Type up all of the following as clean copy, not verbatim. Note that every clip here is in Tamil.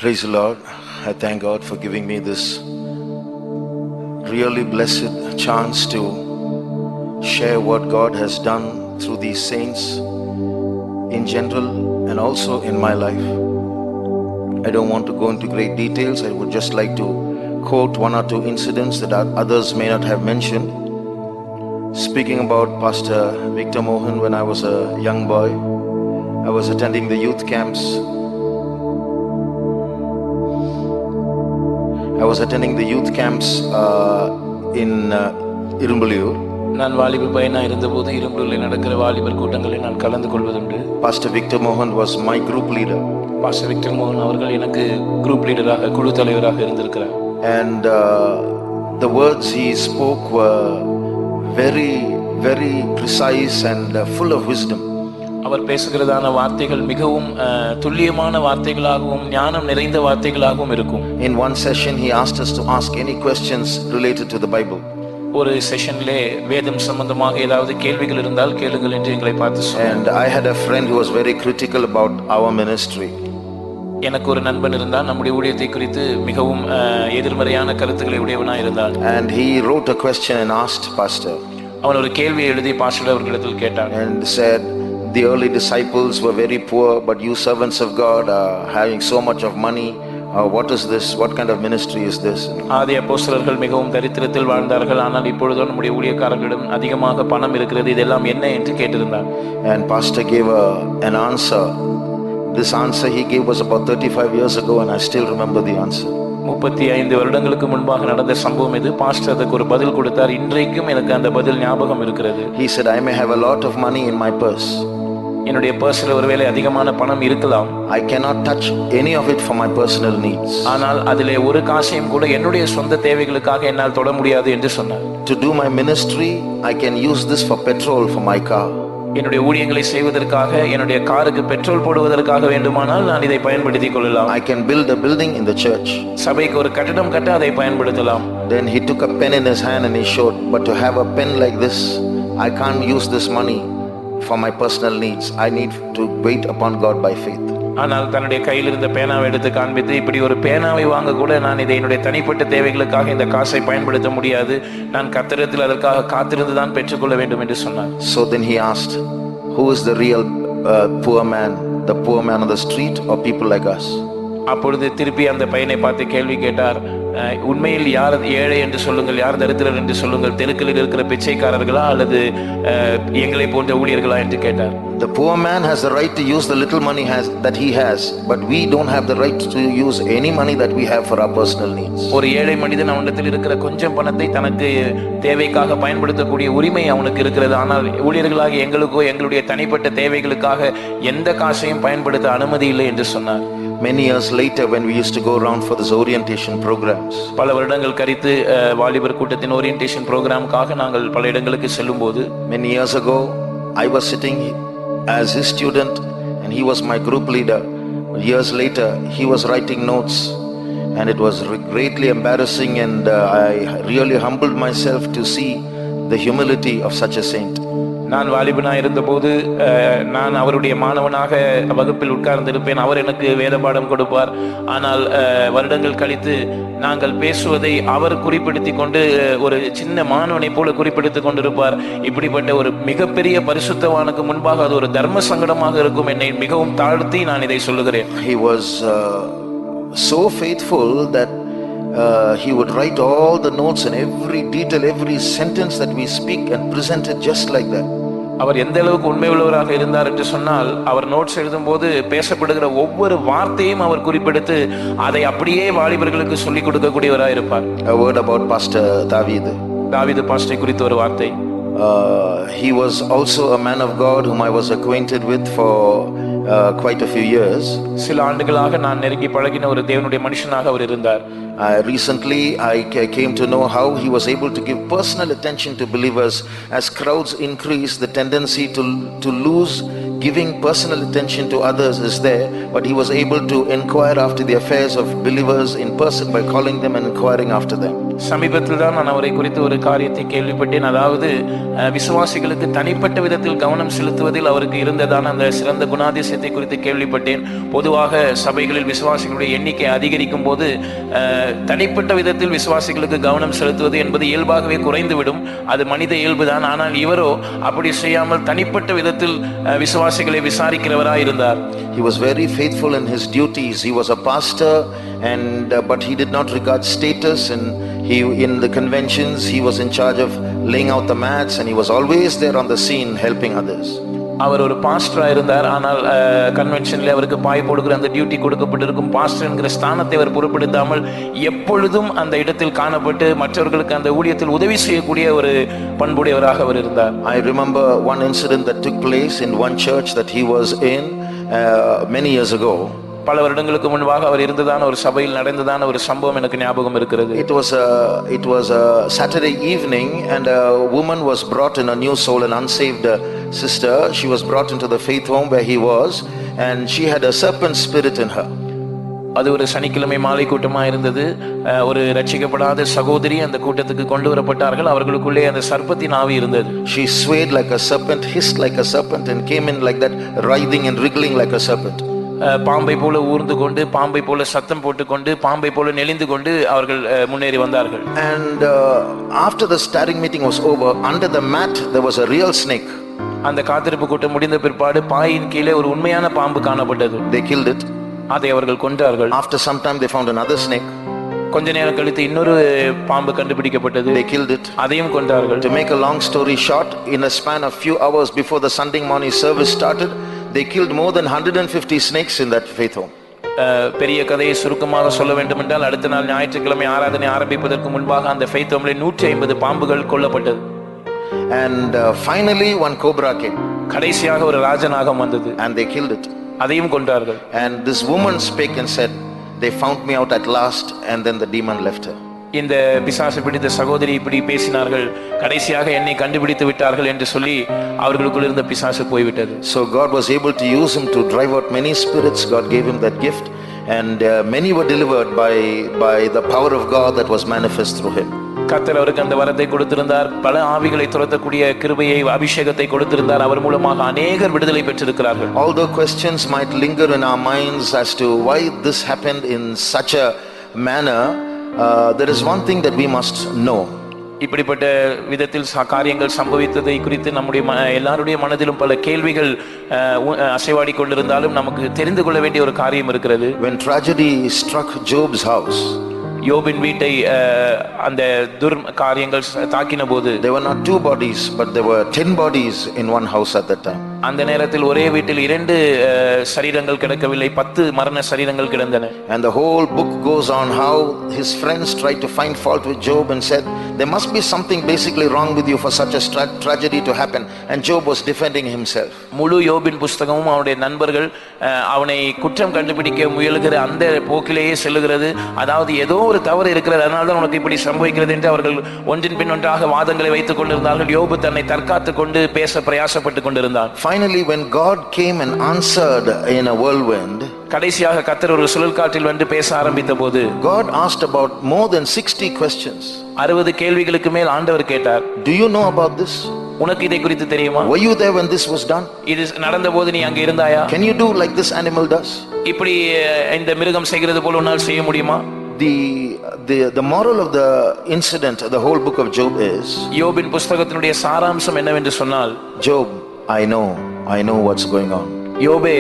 Praise the Lord. I thank God for giving me this really blessed chance to share what God has done through these saints in general and also in my life. I don't want to go into great details. I would just like to quote one or two incidents that others may not have mentioned. Speaking about Pastor Victor Mohan, when I was a young boy, I was attending the youth camps. In Irumbalur. நான் வாலிப பையனா இருந்தபோது இரும்பலூரில் நடக்கிற வாலிபர் கூட்டங்களில் நான் கலந்து கொள்வதுண்டு. Pastor Victor Mohan was my group leader. Pastor Victor Mohan அவர்கள் எனக்கு group leader-ஆக குழு தலைவராக இருந்திருக்கிறார். And the words he spoke were very very precise and full of wisdom. அவர் பேசுகிறதான வார்த்தைகள் மிகவும் துல்லியமான வார்த்தைகளாகவும் ஞானம் நிறைந்த வார்த்தைகளாகவும் இருக்கும். In one session he asked us to ask any questions related to the Bible. ஒரு செஷன்லே வேதம் சம்பந்தமாக ஏதாவது கேள்விகள் இருந்தால் கேளுங்கள் என்று எங்களை பார்த்து சொன்னார். And I had a friend who was very critical about our ministry. எனக்கு ஒரு நண்பன் இருந்தான், நம்முடைய ஊழியத்தை குறித்து மிகவும் எதிர்மறையான கருத்துக்களை உடையவனாக இருந்தான். And he wrote a question and asked pastor. அவன் ஒரு கேள்வியை எழுதி பாஸ்டர் அவர்களிடத்தில் கேட்டான். And said, the early disciples were very poor, but you servants of God are having so much of money. What is this? What kind of ministry is this? ஆதி அப்போஸ்தலர்கள் மிகவும் தரித்திரத்தில் வாழ்ந்தார்கள், ஆனால் இப்பொழுது நம்முடைய ஊழியக்காரர்களிடம் அதிகமாக பணம் இருக்கிறது, இதெல்லாம் என்ன என்று கேட்டிருந்தார். And pastor gave an answer. This answer he gave was about 35 years ago, and I still remember the answer. 35 வருடங்களுக்கு முன்பாக நடந்த சம்பவம் இது. பாஸ்டர் அதுக்கு ஒரு பதில் கொடுத்தார். இன்றைக்கும் எனக்கு அந்த பதில் ஞாபகம் இருக்கிறது. He said, I may have a lot of money in my purse. என்னுடைய பர்ஸ்ல ஒருவேளை அதிகமான பணம் இருக்கலாம். I cannot touch any of it for my personal needs. ஆனால் அதிலே ஒரு காசையும் கூட என்னுடைய சொந்த தேவைகளுக்காக என்னால் தொட முடியாது என்று சொன்னார். To do my ministry, I can use this for petrol for my car. என்னுடைய ஊழியங்களை செய்வதற்காக என்னுடைய காருக்கு பெட்ரோல் போடுவதற்காக வேண்டுமானால் நான் இதை பயன்படுத்திக் கொள்ளலாம். I can build a building in the church. சபைக்கு ஒரு கட்டடம் கட்ட அதை பயன்படுத்தலாம். Then he took a pen in his hand and he showed, but to have a pen like this, I can't use this money for my personal needs. I need to wait upon God by faith. ஆனால் தன்னுடைய கையில் இருந்த பேனாவை எடுத்து காண்பித்து, இப்படி ஒரு பேனாவை வாங்க கூட நான் இதை என்னுடைய தனிப்பட்ட தேவைகளுக்காக இந்த காசை பயன்படுத்த முடியாது, நான் கர்த்தரிடத்தில் அதற்காக காத்திருந்து தான் பெற்றுக்கொள்ள வேண்டும் என்று சொன்னார். So then he asked, who is the real poor man? The poor man on the street or people like us? அப்பொழுது திருப்பி அந்த பையனை பார்த்து கேள்வி கேட்டார். உண்மையில் யார் ஏழை என்று சொல்லுங்கள், யார் தரித்திரர் என்று சொல்லுங்கள், தெருக்களில் இருக்கிற பிச்சைக்காரர்களா அல்லது எங்களை போன்ற ஊழியர்களா என்று கேட்டார். The poor man has the right to use the little money that he has, but we don't have the right to use any money that we have for our personal needs. ஒரு ஏழை மனிதன் அவனிடத்தில் இருக்கிற கொஞ்சம் பணத்தை தனக்கு தேவைக்காக பயன்படுத்தக்கூடிய உரிமை அவனுக்கு இருக்கிறது, ஆனால் ஊழியர்களாக எங்களுக்கோ எங்களுடைய தனிப்பட்ட தேவைகளுக்காக எந்த காசையும் பயன்படுத்த அனுமதி இல்லை என்று சொன்னார். Many years later, when we used to go around for this orientation programs, பல வருடங்கள் கழித்து வாலிபர் கூட்டத்தின் ஓரியன்டேஷன் ப்ரோக்ராமுக்காக நாங்கள் பல இடங்களுக்கு செல்லும்போது, many years ago I was sitting as his student and he was my group leader. Years later he was writing notes and it was greatly embarrassing, and I really humbled myself to see the humility of such a saint. நான் வாலிபனாக இருந்தபோது நான் அவருடைய மாணவனாக வகுப்பில் உட்கார்ந்திருப்பேன். அவர் எனக்கு வேத பாடம் கொடுப்பார். ஆனால் வருடங்கள் கழித்து நாங்கள் பேசுவதை அவர் குறிப்பிடுத்தி கொண்டு ஒரு சின்ன மாணவனை போல குறிப்பிடுத்திக் கொண்டிருப்பார். இப்படிப்பட்ட ஒரு மிகப்பெரிய பரிசுத்தவானுக்கு முன்பாக அது ஒரு தர்ம சங்கடமாக இருக்கும். என்னை மிகவும் தாழ்த்தி நான் இதை சொல்லுகிறேன். He was so faithful that he would write all the notes and every detail, every sentence that we speak and present it just like that. அவர் எந்த அளவுக்கு உண்மை உள்ளவராக இருந்தார் என்று சொன்னால், அவர் நோட்ஸ் எழுதும் போது பேசப்படுகிற ஒவ்வொரு வார்த்தையும் அவர் குறிப்பிடுத்து அதை அப்படியே வாலிபர்களுக்கு சொல்லிக் கொடுக்கக்கூடியவராக இருப்பார். A word about Pastor THAVEEDHU. தாவீது பாஸ்டரை குறித்த ஒரு வார்த்தை. He was also a man of God whom I was acquainted with for quite a few years. சில ஆண்டுகளாக நான் நெருங்கி பழகின ஒரு தேவனுடைய மனுஷனாக அவர் இருந்தார். Recently I came to know how he was able to give personal attention to believers. As crowds increase, the tendency to lose giving personal attention to others is there, but he was able to inquire after the affairs of believers in person by calling them and inquiring after them. சமீபத்தில் தான் நான் அவரை குறித்து ஒரு காரியத்தை கேள்விப்பட்டேன். அதாவது விசுவாசிகளுக்கு தனிப்பட்ட விதத்தில் கவனம் செலுத்துவதில் அவருக்கு இருந்ததான அந்த சிறந்த குணாதிசயத்தை குறித்து கேள்விப்பட்டேன். பொதுவாக சபைகளில் விசுவாசிகளுடைய எண்ணிக்கை அதிகரிக்கும் போது தனிப்பட்ட விதத்தில் விசுவாசிகளுக்கு கவனம் செலுத்துவது என்பது இயல்பாகவே குறைந்துவிடும். அது மனித இயல்புதான். ஆனால் இவரோ அப்படி செய்யாமல் தனிப்பட்ட விதத்தில் விசுவாசிகளை விசாரிக்கிறவராய் இருந்தார். He was very faithful in his duties. He was a pastor, and but he did not regard status, and he in the conventions he was in charge of laying out the mats, and he was always there on the scene helping others. அவர் ஒரு பாஸ்டரா இருந்தார். ஆனால் கன்வென்ஷன்ல அவருக்கு பாய் போடுகிற அந்த டியூட்டி கொடுக்கப்பட்டிருக்கும். பாஸ்டர் என்கிற ஸ்தானத்தை அவர் பொருட்படுத்தாமல் எப்பொழுதும் அந்த இடத்தில் காணப்பட்டு மற்றவர்களுக்கு அந்த ஊழியத்தில் உதவி செய்யக்கூடிய ஒரு பண்புடையவராக அவர் இருந்தார். I remember one incident that took place in one church that he was in many years ago. பல வருடங்களுக்கு முன்பாக அவர் இருந்ததான ஒரு சபையில் நடந்ததான ஒரு சம்பவம் எனக்கு ஞாபகம் இருக்கிறது. It was a Saturday evening, and a woman was brought in, a new soul, an unsaved sister. She was brought into the faith home where he was, and she had a serpent spirit in her. அது ஒரு சனிக்கிழமை மாலை கூட்டமாக இருந்தது. ஒரு ரட்சிக்கப்படாத சகோதரி அந்த கூட்டத்துக்கு கொண்டு வரப்பட்டார்கள். அவர்களுக்குள்ளே அந்த சர்ப்பத்தின் ஆவி இருந்தது. She swayed like a serpent, hissed like a serpent, and came in like that, writhing and wriggling like a serpent. பாம்பை போல ஊர்ந்து கொண்டு, பாம்பை போல சத்தம் போட்டுக்கொண்டு, பாம்பை போல நெளிந்து கொண்டு அவர்கள் முன்னேறி வந்தார்கள். And after the starting meeting was over, under the mat there was a real snake. அந்த காத்திருப்பு கூட்டம் முடிந்த பிற்பாடு பாயின் கீழே ஒரு உண்மையான பாம்பு காணப்பட்டது. They killed it. அதை அவர்கள் கொன்றார்கள். After some time they found another snake. கொஞ்ச நேரம் கழித்து இன்னொரு பாம்பு கண்டுபிடிக்கப்பட்டது. They killed it. அதையும் கொன்றார்கள். To make a long story short, in a span of few hours before the Sunday morning service started, they killed more than 150 snakes in that faith home. பெரிய கதையை சுருக்கமாக சொல்ல வேண்டும் என்றால், அடுத்த நாள் ஞாயிற்றுக்கிழமை ஆராதனை ஆரம்பிப்பதற்கு முன்பாக அந்த faith home-ல 150 பாம்புகள் கொல்லப்பட்டது. And finally one cobra came. கடைசியாக ஒரு ராஜநாகம் வந்தது. And they killed it. அதையும் கொன்றார்கள். And this woman spake and said, they found me out at last, and then the demon left her. இந்த பிசாசு பிடித்த சகோதரி இப்படி பேசினார்கள், கடைசியாக என்னை கண்டுபிடித்து விட்டார்கள் என்று சொல்லி அவர்களுக்குள் இருந்த பிசாசு போய்விட்டது. So God was able to use him to drive out many spirits. God gave him that gift, and many were delivered by the power of God that was manifest through him. கர்த்தர் அவருக்கு அந்த வரத்தை கொடுத்திருந்தார். பல ஆவிகளை துரத்தக்கூடிய கிருபையை, அபிஷேகத்தை கொடுத்திருந்தார். அவர் மூலமாக அநேகர் விடுதலை பெற்றிருக்கிறார்கள். Although questions might linger in our minds as to why this happened in such a manner, there is one thing that we must know. இப்படிப்பட்ட விதத்தில் காரியங்கள் சம்பவித்ததை குறித்து நம்முடைய எல்லாருடைய மனதிலும் பல கேள்விகள் அசைவாடி கொண்டிருந்தாலும் நமக்கு தெரிந்து கொள்ள வேண்டிய ஒரு காரியம் இருக்கிறது. When tragedy struck Job's house, யோபின் வீட்டை அந்த காரியங்கள் தாக்கின போது, there were not 2 bodies, but there were 10 bodies in one house at that time. அந்த நேரத்தில் ஒரே வீட்டில் 2 சரீரங்கள் கிடக்கவில்லை, 10 மரண சரீரங்கள் கிடந்தன. And the whole book goes on how his friends tried to find fault with Job and said, there must be something basically wrong with you for such a tragedy to happen. And Job was defending himself. முழு யோபின் புஸ்தகமும் அவனுடைய நண்பர்கள் அவனை குற்றம் கண்டுபிடிக்க முயலுகிற அந்த போக்கிலேயே செல்லுகிறது. அதாவது ஏதோ ஒரு தவறு இருக்கிறது, அதனால தான் உனக்கு இப்படி சம்பவிக்கிறது என்று அவர்கள் ஒன்றின் பின் ஒன்றாக வாதங்களை வைத்துக் கொண்டிருந்தார்கள். யோபு தன்னை தற்காத்துக் கொண்டு பேச பிரயாசப்பட்டுக் கொண்டிருந்தான். Finally, when God came and answered in a whirlwind, கடைசியாக கர்த்தர் ஒரு சுழல் காற்றில் வந்து பேச ஆரம்பித்த போது, God asked about more than 60 questions. 60 கேள்விகளுக்கு மேல் ஆண்டவர் கேட்டார். Do you know about this? உனக்கு இதை குறித்து தெரியுமா? Were you there when this was done? இது நடந்த போது நீ அங்கே இருந்தாயா? Can you do like this animal does? இப்படி இந்த மிருகம் செய்கிறது போல உன்னால் செய்ய முடியுமா? The moral of the incident, the whole book of Job is, யோபின் புஸ்தகத்தினுடைய சாராம்சம் என்னவென்று சொன்னால், Job, I know what's going on. யோபே,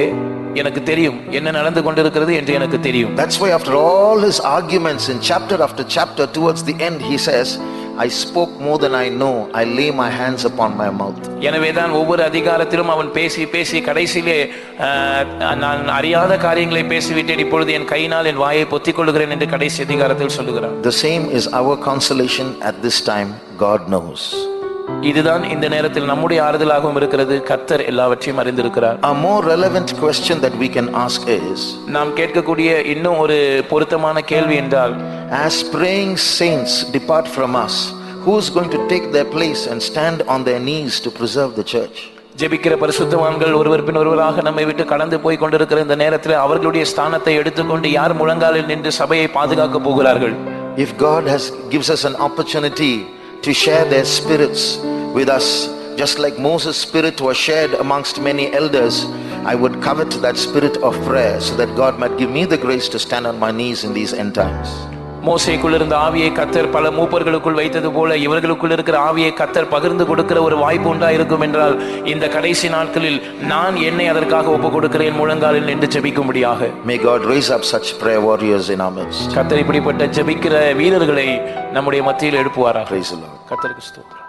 எனக்கு தெரியும் என்ன நடந்து கொண்டிருக்கிறது என்று எனக்கு தெரியும். That's why after all his arguments in chapter after chapter, towards the end he says, I spoke more than I know, I lay my hands upon my mouth. எனவேதான் ஒவ்வொரு அதிகாரத்திலும் அவன் பேசி பேசி கடைசியிலே நான் அறியாத காரியங்களை பேசிவிட்டேன், இப்பொழுது என் கையினால் என் வாயை பொத்திக் கொள்கிறேன் என்று கடைசி அதிகாரத்தில் சொல்லுகிறான். The same is our consolation at this time. God knows. இதுதான் இந்த நேரத்தில் நம்முடைய ஆறுதலாகவும் இருக்கிறது. கர்த்தர் எல்லாவற்றையும் அறிந்திருக்கிறார். A more relevant question that we can ask is, நாம் கேட்கக்கூடிய இன்னும் ஒரு பொருத்தமான கேள்வி என்றால், as praying saints depart from us, who is going to take their place and stand on their knees to preserve the church? ஜெபிக்கிற பரிசுத்தவான்கள் ஒருவர் பின் ஒருவராக நம்மை விட்டு கடந்து போய் கொண்டிருக்கிற இந்த நேரத்தில் அவர்களுடைய ஸ்தானத்தை எடுத்துக்கொண்டு யார் முழங்காலில் நின்று சபையை பாதுகாக்க போகிறார்கள்? If God gives us an opportunity to share their spirits with us, just like Moses' spirit was shared amongst many elders, I would covet that spirit of prayer so that God might give me the grace to stand on my knees in these end times. மோசேக்குள் இருந்த ஆவியை கர்த்தர் பல மூப்பர்களுக்குள் வைத்தது போல இவர்களுக்குள் இருக்கிற ஆவியை கர்த்தர் பகிர்ந்து கொடுக்கிற ஒரு வாய்ப்பு உண்டாயிருக்கும் என்றால் இந்த கடைசி நாட்களில் நான் என்னை அதற்காக ஒப்பு கொடுக்கிறேன், முழங்காலில் நின்று ஜெபிக்கும்படியாக. May God raise up such prayer warriors in our midst. கர்த்தர் இப்படிப்பட்ட ஜெபிக்கிற வீரர்களை நம்முடைய மத்தியில் எழுப்புவாராக. Praise the Lord. கர்த்தருக்கு ஸ்தோத்திரம்.